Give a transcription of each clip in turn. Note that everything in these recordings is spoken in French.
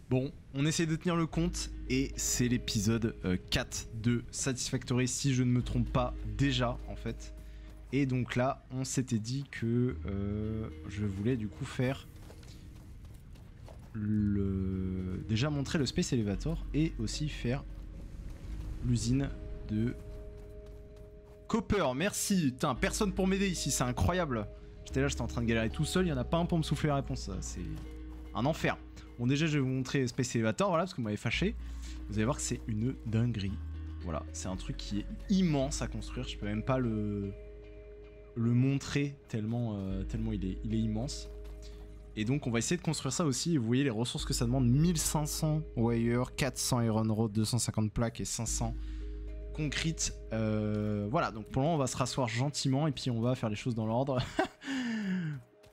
Bon, on essaie de tenir le compte et c'est l'épisode 4 de Satisfactory si je ne me trompe pas déjà en fait. Et donc là, on s'était dit que je voulais du coup faire déjà montrer le Space Elevator et aussi faire l'usine de Copper. Merci, putain, personne pour m'aider ici, c'est incroyable. J'étais là, j'étais en train de galérer tout seul, il n'y en a pas un pour me souffler la réponse, c'est un enfer. Bon, déjà, je vais vous montrer Space Elevator, voilà, parce que vous m'avez fâché. Vous allez voir que c'est une dinguerie. Voilà, c'est un truc qui est immense à construire. Je peux même pas le montrer tellement, tellement il est immense. Et donc, on va essayer de construire ça aussi. Et vous voyez les ressources que ça demande. 1500 wire, 400 iron rod, 250 plaques et 500 concrete. Voilà, donc pour le moment, on va se rasseoir gentiment et puis on va faire les choses dans l'ordre.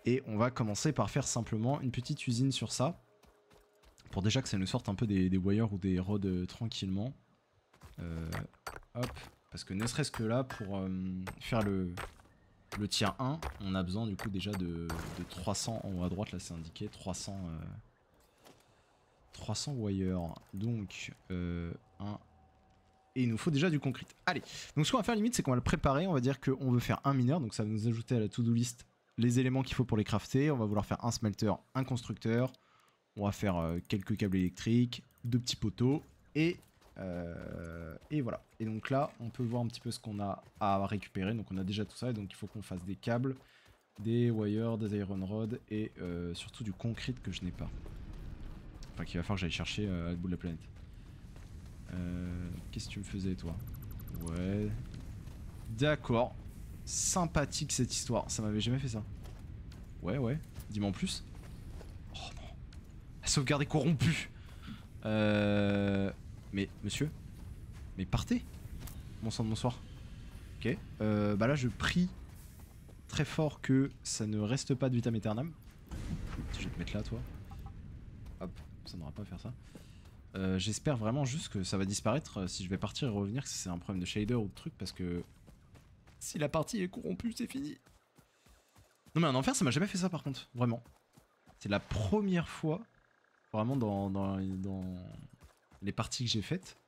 Et on va commencer par faire simplement une petite usine sur ça. Pour déjà que ça nous sorte un peu des wires ou des rods tranquillement. Hop. Parce que ne serait-ce que là, pour faire le tier 1, on a besoin du coup déjà de 300. En haut à droite, là c'est indiqué 300 wires. Donc, 1. Et il nous faut déjà du concrete. Allez. Donc ce qu'on va faire limite, c'est qu'on va le préparer. On va dire qu'on veut faire un mineur. Donc ça va nous ajouter à la to-do list les éléments qu'il faut pour les crafter. On va vouloir faire un smelter, un constructeur. On va faire quelques câbles électriques, 2 petits poteaux, et voilà. Et donc là, on peut voir un petit peu ce qu'on a à récupérer. Donc on a déjà tout ça, et donc il faut qu'on fasse des câbles, des wires, des iron rods, et surtout du concrete que je n'ai pas. Enfin, qu'il va falloir que j'aille chercher à l'autre bout de la planète. Qu'est-ce que tu me faisais, toi? Ouais. D'accord. Sympathique cette histoire. Ça m'avait jamais fait ça. Ouais. Dis-moi en plus. Sauvegarde est corrompue. Mais monsieur, mais partez. Bon sang de bonsoir. Ok. Bah là je prie très fort que ça ne reste pas de vitam aeternam. Je vais te mettre là toi. Hop, ça n'aura pas à faire ça. J'espère vraiment juste que ça va disparaître si je vais partir et revenir, que c'est un problème de shader ou de truc, parce que si la partie est corrompue c'est fini. Non mais un enfer ça m'a jamais fait ça par contre, vraiment. C'est la première fois vraiment dans les parties que j'ai faites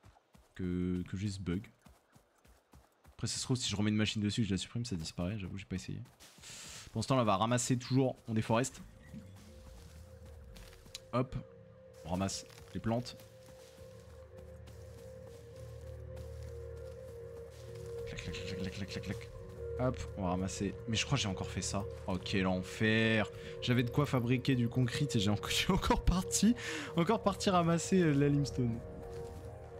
que j'ai ce bug. Après ça se trouve si je remets une machine dessus et que je la supprime ça disparaît, j'avoue j'ai pas essayé. Pour l'instant là on va ramasser toujours, on déforeste. Hop, on ramasse les plantes. Clac. Hop, on va ramasser. Mais je crois que j'ai encore fait ça. Oh quel enfer. J'avais de quoi fabriquer du concrete et j'ai encore parti ramasser la limestone.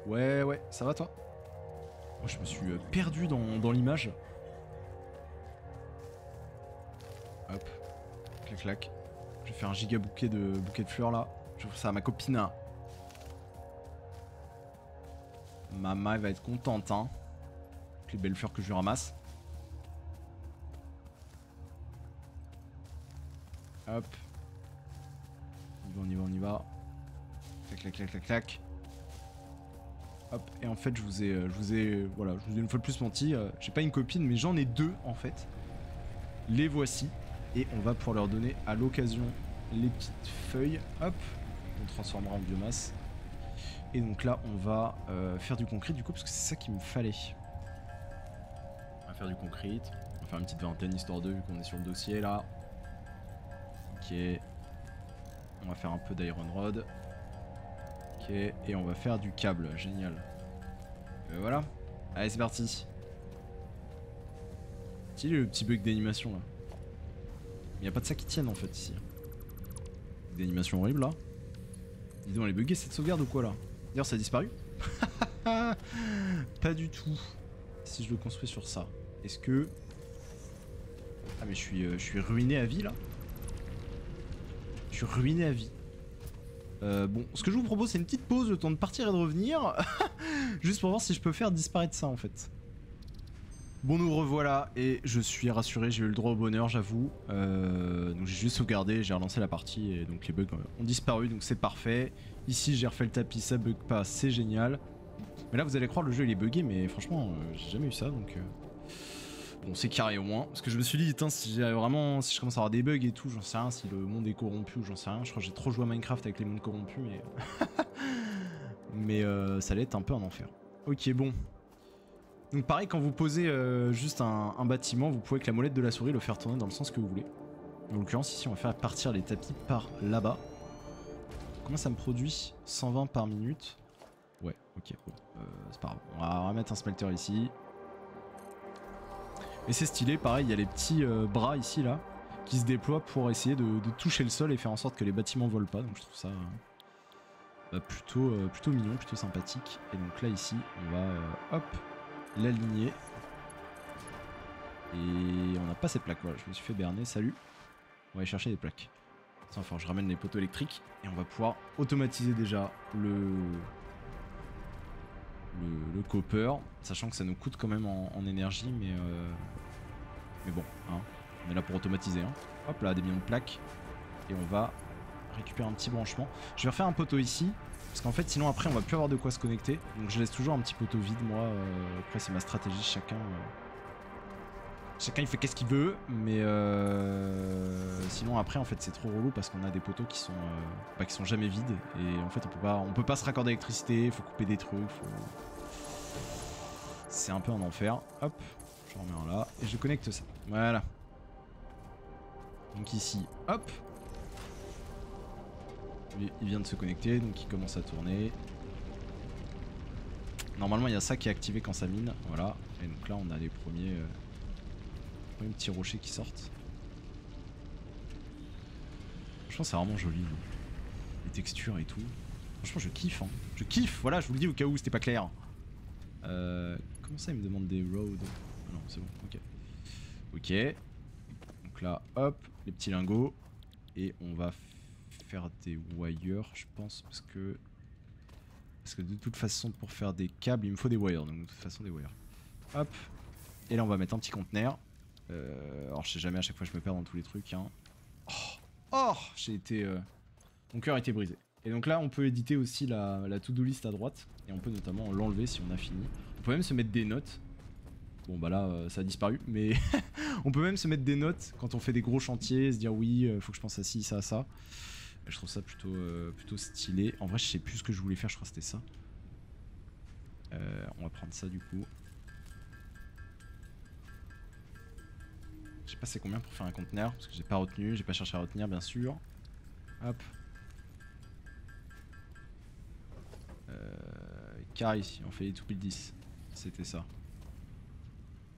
Ouais, ça va toi? Oh, je me suis perdu dans l'image. Hop, clac. Je vais faire un giga bouquet de fleurs là. Je fais ça à ma copine. Mama elle va être contente hein. Avec les belles fleurs que je lui ramasse. Hop. On y va. Clac. Hop. Et en fait, je vous ai une fois de plus menti. J'ai pas une copine, mais j'en ai 2 en fait. Les voici. Et on va pouvoir leur donner à l'occasion les petites feuilles. Hop. On transformera en biomasse. Et donc là, on va faire du concrete du coup, parce que c'est ça qu'il me fallait. On va faire du concrete. On va faire une petite vingtaine histoire de, vu qu'on est sur le dossier là. Ok, on va faire un peu d'iron rod. Ok, et on va faire du câble, génial. Voilà, allez c'est parti. C'est le petit bug d'animation là. Il n'y a pas de ça qui tienne en fait ici. D'animation horrible là. Dis donc elle est buggée cette sauvegarde ou quoi là? D'ailleurs ça a disparu. Pas du tout. Si je le construis sur ça, est-ce que... Ah mais je suis ruiné à vie là. Je suis ruiné à vie. Bon, ce que je vous propose, c'est une petite pause, le temps de partir et de revenir. Juste pour voir si je peux faire disparaître ça, en fait. Bon, nous revoilà, et je suis rassuré, j'ai eu le droit au bonheur, j'avoue. Donc j'ai juste sauvegardé, j'ai relancé la partie, et donc les bugs ont disparu, donc c'est parfait. Ici, j'ai refait le tapis, ça bug pas, c'est génial. Mais là, vous allez croire, le jeu, il est buggé, mais franchement, j'ai jamais eu ça, donc... Bon, c'est carré au moins. Parce que je me suis dit, putain, si j'ai vraiment, si je commence à avoir des bugs et tout, j'en sais rien, si le monde est corrompu ou j'en sais rien. Je crois que j'ai trop joué à Minecraft avec les mondes corrompus, mais. Mais ça allait être un peu un enfer. Ok, bon. Donc pareil, quand vous posez juste un bâtiment, vous pouvez avec la molette de la souris le faire tourner dans le sens que vous voulez. En l'occurrence, ici, on va faire partir les tapis par là-bas. Comment ça me produit 120 par minute. Ouais, ok, bon, c'est pas grave. On va remettre un smelter ici. Et c'est stylé, pareil, il y a les petits bras ici, là, qui se déploient pour essayer de toucher le sol et faire en sorte que les bâtiments volent pas. Donc je trouve ça plutôt mignon, plutôt sympathique. Et donc là, ici, on va, hop, l'aligner. Et on n'a pas cette plaque, voilà, je me suis fait berner, salut. On va aller chercher des plaques. Enfin, je ramène les poteaux électriques et on va pouvoir automatiser déjà le copper, sachant que ça nous coûte quand même en énergie, mais bon, hein, on est là pour automatiser. Hein. Hop là, des millions de plaques. Et on va récupérer un petit branchement. Je vais refaire un poteau ici, parce qu'en fait sinon après on va plus avoir de quoi se connecter. Donc je laisse toujours un petit poteau vide moi, après c'est ma stratégie, chacun il fait qu'est-ce qu'il veut, mais sinon après en fait c'est trop relou parce qu'on a des poteaux qui sont jamais vides et en fait on peut pas se raccorder à l'électricité, faut couper des trucs, c'est un peu un enfer. Hop, je remets un là et je connecte ça. Voilà. Donc ici, hop. Il vient de se connecter, donc il commence à tourner. Normalement il y a ça qui est activé quand ça mine, voilà. Et donc là on a les premiers petits rochers qui sortent. Je pense que c'est vraiment joli, les textures et tout. Franchement je kiffe, hein. Je kiffe, voilà, je vous le dis au cas où c'était pas clair. Comment ça il me demande des roads? Ah non c'est bon, ok. Ok. Donc là hop, les petits lingots. Et on va faire des wires je pense parce que de toute façon pour faire des câbles il me faut des wires, donc de toute façon des wires. Hop. Et là on va mettre un petit conteneur. Alors je sais jamais, à chaque fois je me perds dans tous les trucs hein. Oh, j'ai été mon cœur a été brisé. Et donc là on peut éditer aussi la to-do list à droite. Et on peut notamment l'enlever si on a fini. On peut même se mettre des notes. Bon bah là ça a disparu, mais on peut même se mettre des notes quand on fait des gros chantiers, se dire oui faut que je pense à ci, ça, à ça. Et je trouve ça plutôt stylé. En vrai je sais plus ce que je voulais faire, je crois que c'était ça. On va prendre ça du coup. Je sais pas c'est combien pour faire un conteneur, parce que j'ai pas retenu, j'ai pas cherché à retenir bien sûr. Hop. Car ici, on fait les 2x10. C'était ça.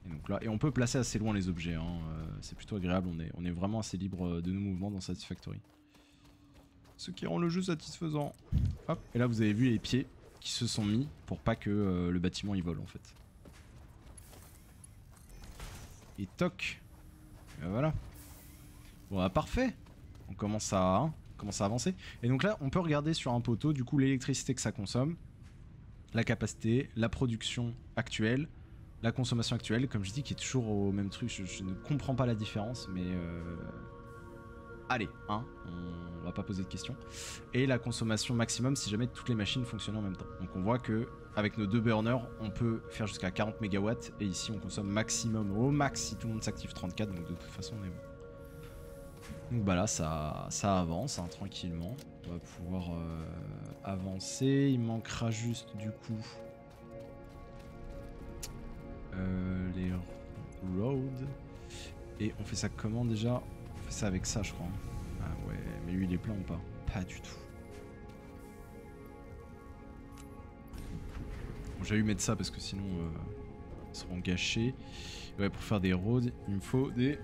Et donc là, et on peut placer assez loin les objets, hein. C'est plutôt agréable, on est vraiment assez libre de nos mouvements dans Satisfactory. Ce qui rend le jeu satisfaisant. Hop, et là vous avez vu les pieds qui se sont mis pour pas que le bâtiment y vole en fait. Et toc. Et voilà. Bon bah parfait. On commence à avancer. Et donc là on peut regarder sur un poteau du coup l'électricité que ça consomme, la capacité, la production actuelle, la consommation actuelle, comme je dis qui est toujours au même truc, je ne comprends pas la différence mais allez, hein, on va pas poser de questions. Et la consommation maximum si jamais toutes les machines fonctionnent en même temps. Donc on voit que avec nos deux burners, on peut faire jusqu'à 40 MW et ici on consomme maximum, au max si tout le monde s'active 34, donc de toute façon on est bon. Donc bah là ça avance hein, tranquillement. On va pouvoir avancer. Il manquera juste du coup les roads. Et on fait ça comment déjà? On fait ça avec ça je crois. Ah ouais, mais lui il est plein ou pas? Pas du tout. Bon, j'ai eu mettre ça parce que sinon ils seront gâchés. Et ouais, pour faire des roads, il me faut des...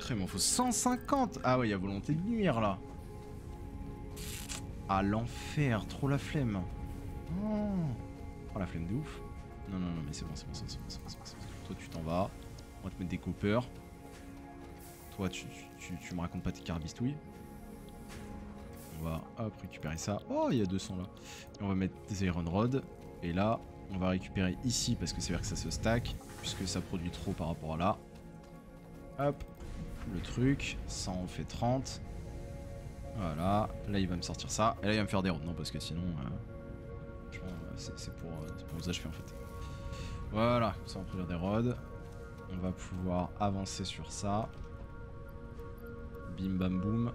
Il m'en faut 150. Ah ouais, il y a volonté de nuire là. Ah l'enfer, trop la flemme. Oh la flemme de ouf. Non mais c'est bon. Toi tu t'en vas. On va te mettre des coppers. Toi tu me racontes pas tes carabistouilles. On va hop récupérer ça. Oh il y a 200 là. Et on va mettre des iron rods. Et là on va récupérer ici parce que c'est vrai que ça se stack. Puisque ça produit trop par rapport à là. Hop. Le truc, ça en fait 30. Voilà, là il va me sortir ça. Et là il va me faire des rods, non parce que sinon c'est pour usage fait en fait. Voilà, ça on va produire des rods. on va pouvoir avancer sur ça. Bim bam boum.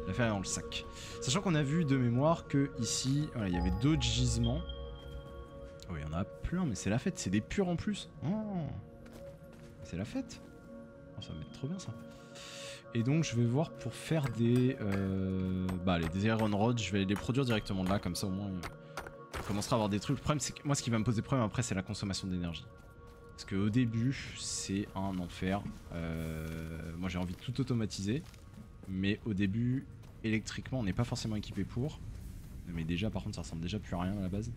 L'affaire est dans le sac. Sachant qu'on a vu de mémoire que ici, voilà, il y avait d'autres gisements. Oh, il y en a plein, mais c'est la fête, c'est des purs en plus. Oh, c'est la fête. Oh, ça va être trop bien ça. Et donc je vais voir pour faire des des Iron Rods, je vais les produire directement de là, comme ça au moins on commencera à avoir des trucs. Le problème c'est que moi ce qui va me poser problème après c'est la consommation d'énergie. Parce qu'au début c'est un enfer. Moi j'ai envie de tout automatiser. Mais au début électriquement on n'est pas forcément équipé pour. Mais déjà par contre ça ressemble déjà plus à rien à la base.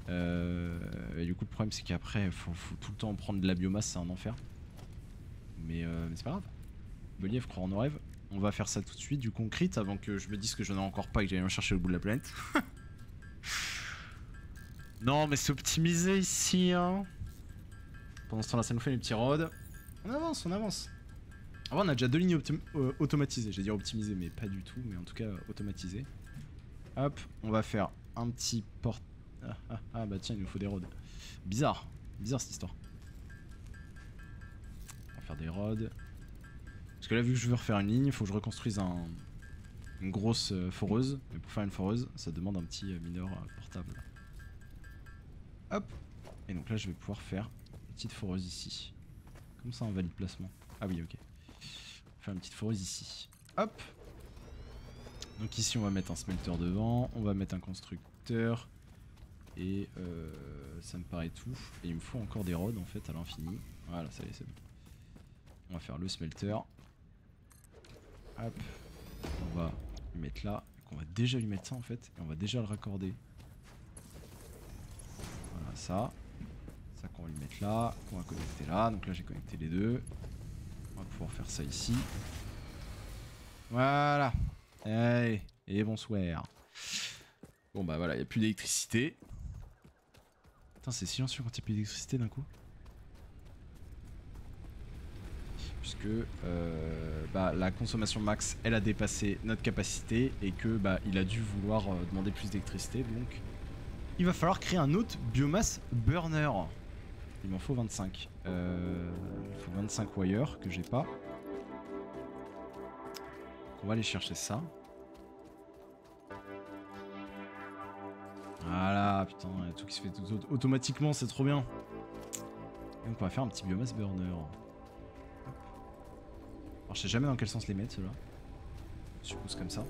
Et du coup le problème c'est qu'après faut tout le temps prendre de la biomasse, c'est un enfer. Mais c'est pas grave. Believe, croire en nos rêves. On va faire ça tout de suite, du concrete, avant que je me dise que j'en ai encore pas et que j'aille me chercher au bout de la planète. Non, mais c'est optimisé ici, hein. Pendant ce temps-là, ça nous fait les petits rods. On avance, on avance. Ah ouais, on a déjà 2 lignes automatisées. J'ai dit optimisées, mais pas du tout. Mais en tout cas, automatisées. Hop, on va faire un petit porte... Ah bah tiens, il nous faut des rods. Bizarre. Bizarre cette histoire. On va faire des rods. Parce que là, vu que je veux refaire une ligne, il faut que je reconstruise une grosse foreuse. Mais pour faire une foreuse, ça demande un petit mineur portable. Hop. Et donc là, je vais pouvoir faire une petite foreuse ici. Comme ça, un valide placement. Ah oui, ok. Faire une petite foreuse ici. Hop. Donc ici, on va mettre un smelter devant. On va mettre un constructeur. Et ça me paraît tout. Et il me faut encore des rods, en fait, à l'infini. Voilà, ça y est, c'est bon. On va faire le smelter. Hop, on va lui mettre là, on va déjà lui mettre ça en fait, et on va déjà le raccorder. Voilà ça qu'on va lui mettre là, qu'on va connecter là, donc là j'ai connecté les deux. On va pouvoir faire ça ici. Voilà. Allez, et bonsoir. Bon bah voilà, il n'y a plus d'électricité. Putain c'est silencieux quand il n'y a plus d'électricité d'un coup. Puisque la consommation max elle a dépassé notre capacité et que il a dû vouloir demander plus d'électricité, donc il va falloir créer un autre biomasse burner. Il m'en faut 25. Il faut 25 wires que j'ai pas. On va aller chercher ça. Voilà, putain, il y a tout qui se fait tout automatiquement, c'est trop bien. Et donc on va faire un petit biomasse burner. Alors je sais jamais dans quel sens les mettre ceux-là. Je suppose comme ça.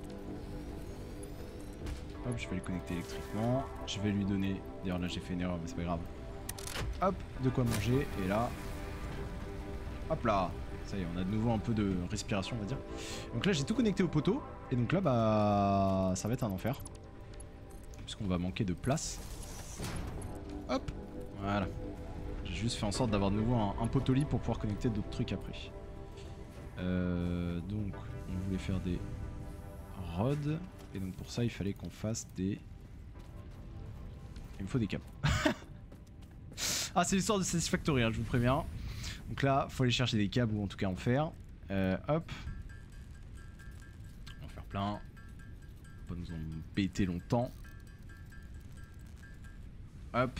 Hop, je vais les connecter électriquement. Je vais lui donner... D'ailleurs là j'ai fait une erreur mais c'est pas grave. Hop, de quoi manger. Et là... Hop là. Ça y est, on a de nouveau un peu de respiration on va dire. Donc là j'ai tout connecté au poteau. Et donc là ça va être un enfer. Puisqu'on va manquer de place. Hop. Voilà. J'ai juste fait en sorte d'avoir de nouveau un poteau libre pour pouvoir connecter d'autres trucs après. Donc on voulait faire des rods et donc pour ça il fallait qu'on fasse des... Il me faut des câbles. Ah c'est l'histoire de Satisfactory hein, je vous préviens. Donc là faut aller chercher des câbles ou en tout cas en faire. Hop. On va faire plein. Pas nous en péter longtemps. Hop.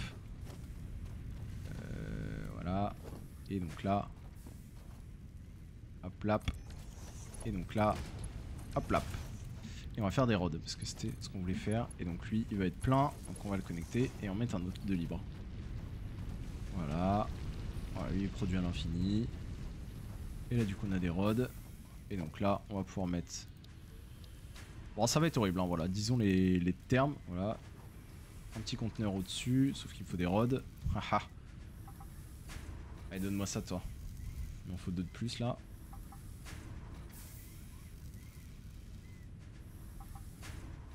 Voilà. Et donc là... Hop là. Et donc là, hop là. Et on va faire des rods parce que c'était ce qu'on voulait faire. Et donc lui, il va être plein. Donc on va le connecter et en mettre un autre de libre. Voilà. Voilà, lui il produit à l'infini. Et là du coup on a des rods. Et donc là, on va pouvoir mettre... Bon ça va être horrible, hein, voilà. Disons les termes. Voilà. Un petit conteneur au-dessus. Sauf qu'il me faut des rods. Haha. Allez donne-moi ça toi. Il m'en faut deux de plus là.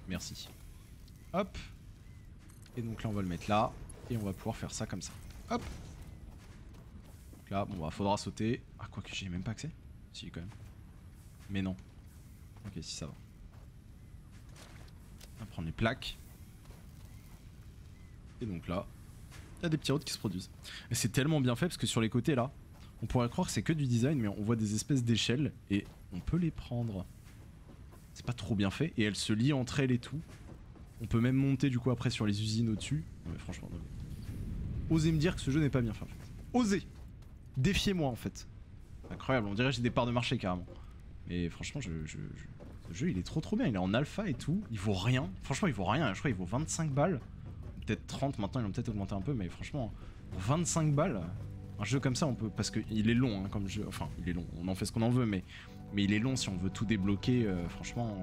Merci. Hop. Et donc là on va le mettre là. Et on va pouvoir faire ça comme ça. Hop. Donc là, bon bah faudra sauter. Ah quoi que j'ai même pas accès. Si quand même. Mais non. Ok si ça va. On va prendre les plaques. Et donc là, il y a des petits rods qui se produisent. Et c'est tellement bien fait parce que sur les côtés là, on pourrait croire que c'est que du design, mais on voit des espèces d'échelles et on peut les prendre. C'est pas trop bien fait et elles se lient entre elles et tout. On peut même monter du coup après sur les usines au-dessus. Ouais, franchement, non. Osez me dire que ce jeu n'est pas bien fait en fait. Osez. Défiez-moi en fait. Incroyable, on dirait que j'ai des parts de marché carrément. Mais franchement, ce jeu il est trop bien, il est en alpha et tout. Il vaut rien, franchement il vaut rien, je crois qu'il vaut 25 balles. Peut-être 30 maintenant, ils l'ont peut-être augmenté un peu, mais franchement, pour 25 balles, un jeu comme ça on peut... Parce qu'il est long hein, comme jeu, enfin il est long, on en fait ce qu'on en veut, mais il est long si on veut tout débloquer, franchement,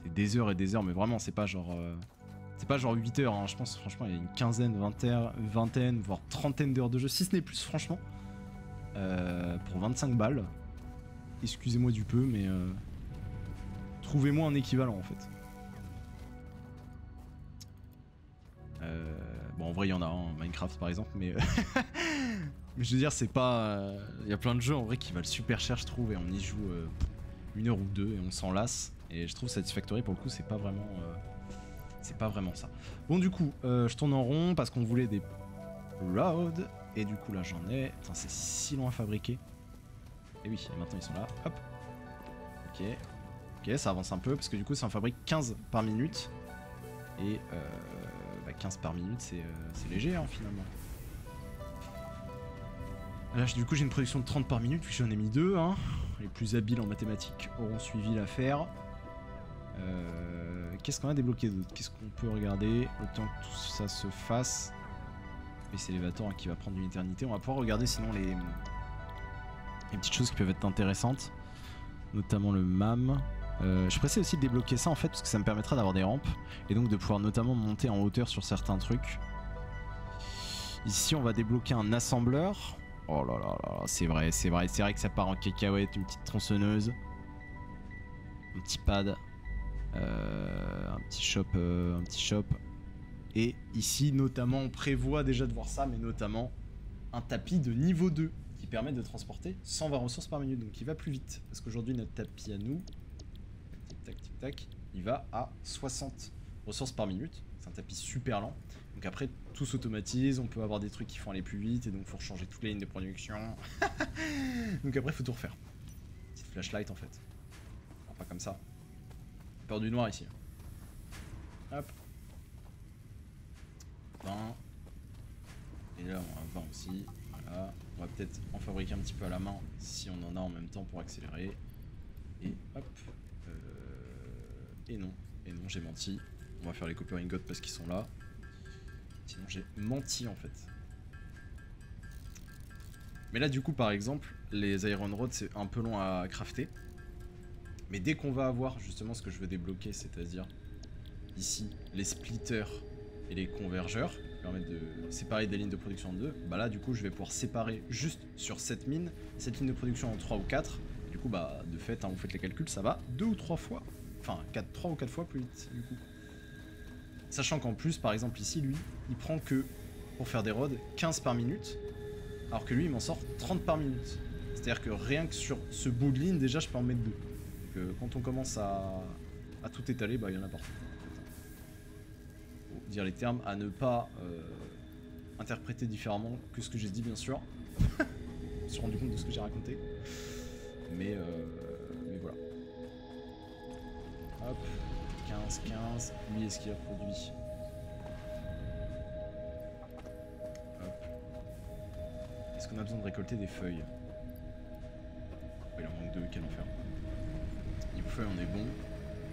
c'est des heures et des heures, mais vraiment c'est pas genre... c'est pas genre 8 heures, hein. Je pense franchement il y a une quinzaine, vingtaine, voire trentaine d'heures de jeu, si ce n'est plus franchement. Pour 25 balles. Excusez-moi du peu, mais trouvez-moi un équivalent en fait. Bon en vrai il y en a un, Minecraft par exemple, mais mais je veux dire c'est pas... Il y a plein de jeux en vrai qui valent super cher je trouve, et on y joue une heure ou deux et on s'en lasse. Et je trouve Satisfactory pour le coup c'est pas vraiment... c'est pas vraiment ça. Bon du coup, je tourne en rond parce qu'on voulait des roads. Et du coup là j'en ai... Putain c'est si long à fabriquer. Et oui, et maintenant ils sont là. Hop. Ok. Ok, ça avance un peu parce que du coup ça en fabrique 15 par minute. Et 15 par minute c'est léger hein, finalement. Là du coup j'ai une production de 30 par minute puis j'en ai mis 2. Hein. Les plus habiles en mathématiques auront suivi l'affaire. Qu'est-ce qu'on a débloqué d'autre? Qu'est-ce qu'on peut regarder le temps que tout ça se fasse? Space Elevator hein, qui va prendre une éternité. On va pouvoir regarder sinon les petites choses qui peuvent être intéressantes. Notamment le MAM. Je pressais aussi de débloquer ça en fait parce que ça me permettra d'avoir des rampes. Et donc de pouvoir notamment monter en hauteur sur certains trucs. Ici on va débloquer un assembleur. Oh là là là, c'est vrai que ça part en cacahuète. Une petite tronçonneuse. Un petit pad. Un petit shop. Et ici notamment on prévoit déjà de voir ça, mais notamment un tapis de niveau 2 qui permet de transporter 120 ressources par minute, donc il va plus vite. Parce qu'aujourd'hui notre tapis à nous, tic tac, il va à 60 ressources par minute. C'est un tapis super lent. Donc après tout s'automatise, on peut avoir des trucs qui font aller plus vite et donc faut changer toutes les lignes de production. Donc après faut tout refaire. Petite flashlight en fait. Alors, pas comme ça. Peur du noir ici. Hop. 20. Et là on a 20 aussi. Voilà. On va peut-être en fabriquer un petit peu à la main si on en a en même temps pour accélérer. Et hop. Et non, j'ai menti. On va faire les copper ingots parce qu'ils sont là. Sinon j'ai menti en fait. Mais là du coup par exemple, les iron rods c'est un peu long à crafter. Mais dès qu'on va avoir justement ce que je veux débloquer, c'est-à-dire ici les splitters et les convergeurs qui permettent de séparer des lignes de production en deux, bah là du coup je vais pouvoir séparer juste sur cette ligne de production en 3 ou 4. Du coup bah de fait, hein, vous faites les calculs, ça va 2 ou 3 fois, enfin 3 ou 4 fois plus vite du coup. Sachant qu'en plus par exemple ici lui, il prend que pour faire des rods 15 par minute, alors que lui il m'en sort 30 par minute. C'est-à-dire que rien que sur ce bout de ligne déjà je peux en mettre 2. Donc quand on commence à tout étaler, bah il y en a partout. Faut dire les termes à ne pas interpréter différemment que ce que j'ai dit bien sûr. Je me suis rendu compte de ce que j'ai raconté. Mais voilà. Hop, 15. Lui, est-ce qu'il a produit? Hop. Est-ce qu'on a besoin de récolter des feuilles? Oh, il en manque 2, quel enfer. Niveau feuilles, on est bon.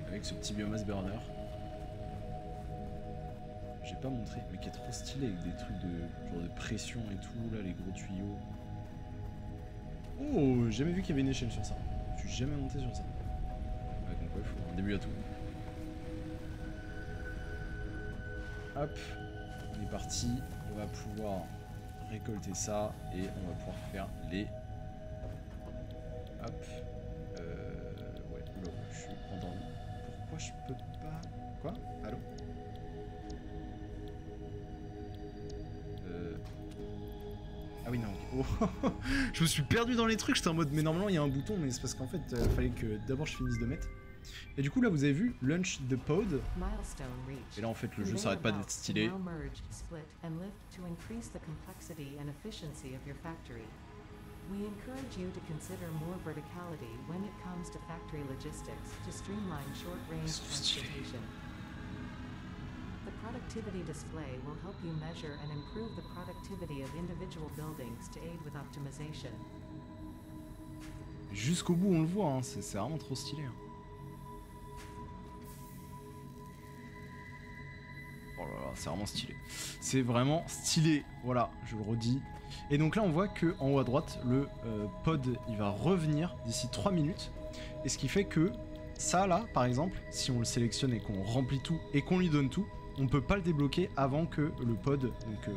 Avec ce petit biomass burner. J'ai pas montré, mais qui est trop stylé avec des trucs de genre de pression et tout, là, les gros tuyaux. Oh, j'ai jamais vu qu'il y avait une échelle sur ça. Je suis jamais monté sur ça. Ouais, donc ouais, faut un début à tout. Hop, on est parti. On va pouvoir récolter ça et on va pouvoir faire les... Hop. Ouais, là, je suis endormi. Pourquoi je peux pas... Quoi? Allô? Ah oui, non. Oh. Je me suis perdu dans les trucs, j'étais en mode mais normalement il y a un bouton, mais c'est parce qu'en fait fallait que d'abord je finisse de mettre. Et du coup là vous avez vu Launch the Pod. Et là en fait le jeu s'arrête pas d'être stylé. We encourage you to consider more verticality when it comes to factory logistics to streamline short-range transportation. The productivity display will help you measure and improve the productivity of individual buildings to aid with optimization. Jusqu'au bout, on le voit, hein, c'est vraiment trop stylé. Hein. Oh là là, c'est vraiment stylé. C'est vraiment stylé, voilà, je le redis. Et donc là, on voit que en haut à droite, le pod, il va revenir d'ici 3 minutes. Et ce qui fait que ça, là, par exemple, si on le sélectionne et qu'on remplit tout et qu'on lui donne tout, on peut pas le débloquer avant que le pod, donc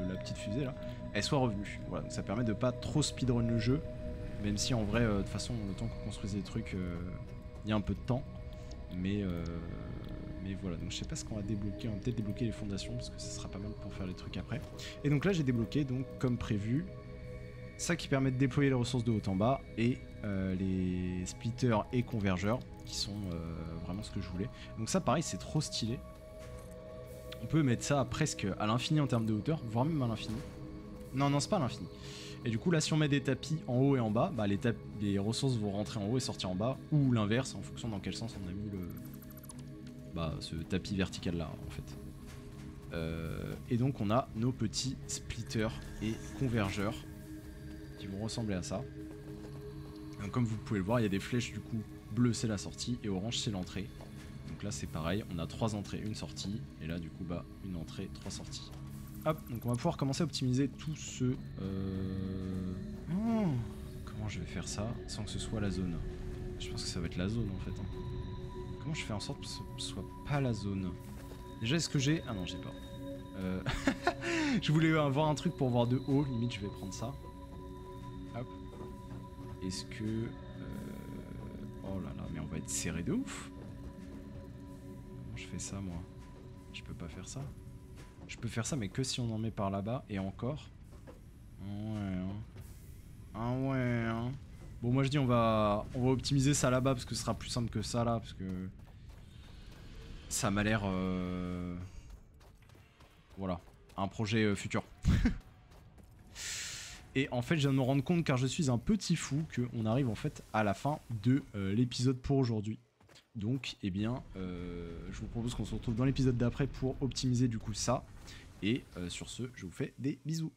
la petite fusée là, elle soit revenue. Voilà, donc ça permet de pas trop speedrun le jeu. Même si en vrai, de toute façon, le temps qu'on construise des trucs, il y a un peu de temps. Mais voilà, donc je sais pas ce qu'on va débloquer. On va peut-être débloquer les fondations parce que ça sera pas mal pour faire les trucs après. Et donc là, j'ai débloqué, donc comme prévu, ça qui permet de déployer les ressources de haut en bas et les splitters et convergeurs qui sont vraiment ce que je voulais. Donc ça, pareil, c'est trop stylé. On peut mettre ça presque à l'infini en termes de hauteur, voire même à l'infini. Non, non, c'est pas à l'infini. Et du coup, là, si on met des tapis en haut et en bas, bah, les ressources vont rentrer en haut et sortir en bas, ou l'inverse, en fonction dans quel sens on a mis ce tapis vertical là, en fait. Et donc, on a nos petits splitters et convergeurs qui vont ressembler à ça. Donc, comme vous pouvez le voir, il y a des flèches, du coup, bleu c'est la sortie et orange c'est l'entrée. Donc là, c'est pareil, on a 3 entrées, une sortie, et là, du coup, bah, une entrée, 3 sorties. Hop, donc on va pouvoir commencer à optimiser tout ce... Oh, comment je vais faire ça sans que ce soit la zone? Je pense que ça va être la zone en fait. Hein. Comment je fais en sorte que ce soit pas la zone? Déjà, est-ce que j'ai... Ah non, j'ai pas. Je voulais avoir un truc pour voir de haut, limite je vais prendre ça. Hop. Est-ce que... Oh là là, mais on va être serré de ouf. Comment je fais ça moi? Je peux pas faire ça. Je peux faire ça, mais que si on en met par là-bas, et encore. Ouais, hein. Ah ouais, hein. Bon, moi je dis on va optimiser ça là-bas, parce que ce sera plus simple que ça là, parce que... Ça m'a l'air... Voilà, un projet futur. Et en fait, je viens de me rendre compte, car je suis un petit fou, qu'on arrive en fait à la fin de l'épisode pour aujourd'hui. Donc, eh bien, je vous propose qu'on se retrouve dans l'épisode d'après pour optimiser du coup ça. Et sur ce, je vous fais des bisous.